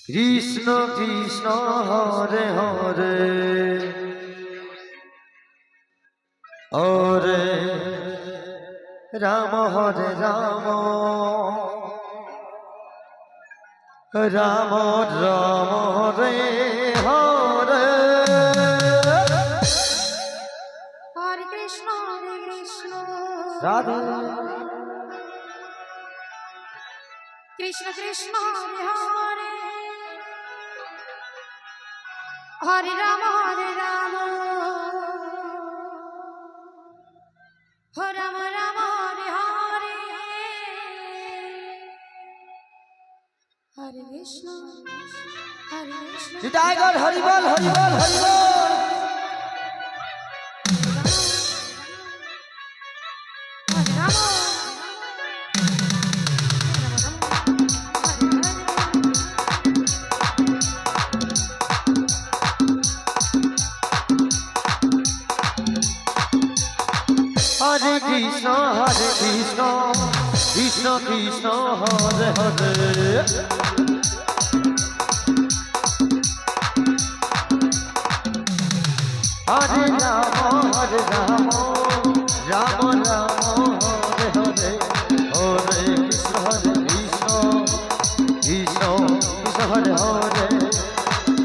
Krishna Krishna Hare Hare Hare Ram হরে Ram Ram Ram Hare Hare Hare Krishna Radhe Krishna Krishna Hare Hare Hare Ram হরে Ram হরে Ram Ram Hare Hare Hare Krishna tiger হরিবল হরিবল হরিবল হরে Ram হরে Krishna Krishna Krishna Hare Hare Hare Ram Ram Ram Hare Hare Hare Krishna Krishna Krishna Hare Hare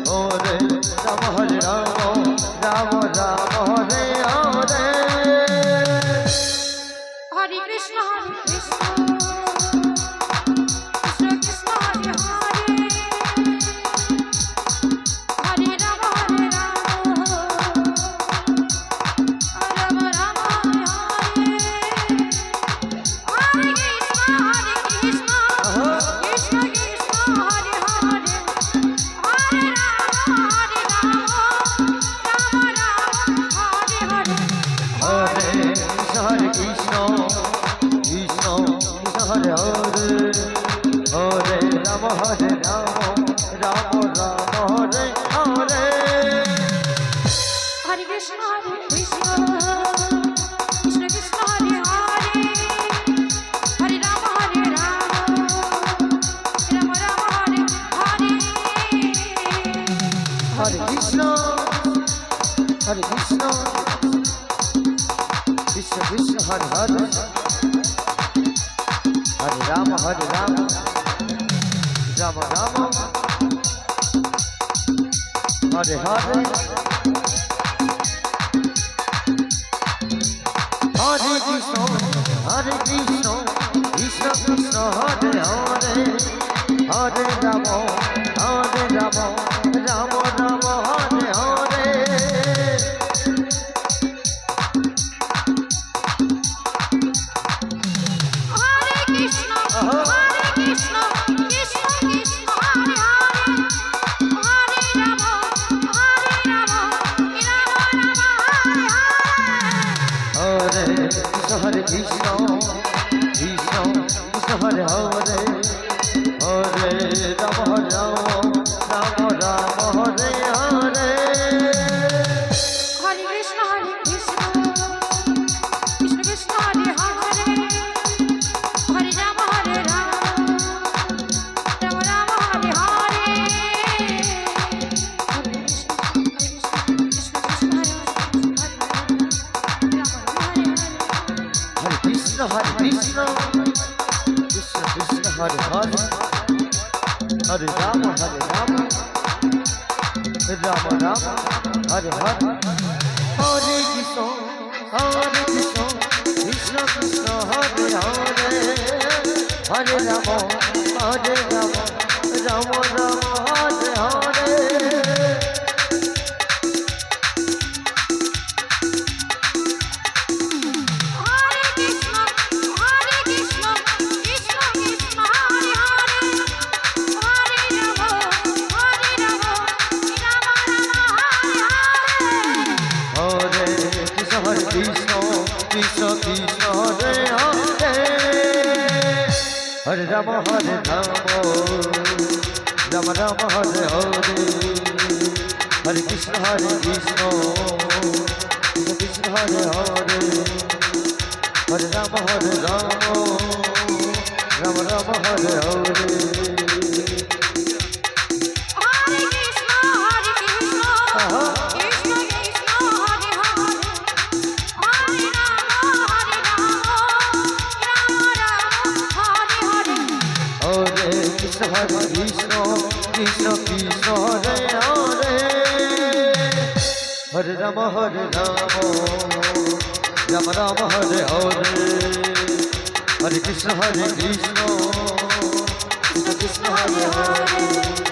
Hare Ram হরে Ram Ram Ram Hare Hare Hare Krishna Krishna Krishna Hare Hare Hare Ram হরে Ram Ram Ram Hare Hare Hare Krishna Krishna Krishna Hare Hare Hare Ram হরে Ram Ram Ram Hare Hare Hare Krishna Krishna Krishna Hare Hare Hare Ram হরে Ram Ram Ram Hare Hare Hare Krishna Krishna Krishna Hare Hare Hare Ram হরে Ram Ram Ram Hare Hare Hare Krishna Krishna Krishna Hare Hare Hare Ram Ram Ram Hare Hare Hare Krishna Krishna Krishna Hare Hare Hare Ram Ram Ram Hare Hare Hare Krishna Krishna Krishna Hare Hare Hare Ram Ram Ram Hare Hare Krishna Krishna Krishna Hare Hare Hare Ram Ram Ram Hare Hare Hare Krishna Krishna Krishna Hare Hare Hare Ram Ram Ram Hare Hare Hare Krishna Krishna Krishna Krishna Hare Hare Hare Krishna Krishna Krishna Hare Hare Hare Ram Ram Hare Hare Hare Krishna Krishna Krishna Hare Hare Hare Ram Ram Hare Hare Hare Krishna Krishna Krishna Hare Hare Hare Ram Ram Hare Hare Hare Krishna Krishna Krishna Hare Hare Hare Ram Ram Hare Hare Hare Krishna Krishna Krishna Hare Hare Hare Ram Ram Ram Hare Hare Krishna হরে Krishna Krishna Krishna Hare Hare Hare Ram Ram Ram Hare Hare Hare Krishna Krishna Krishna Krishna Hare Hare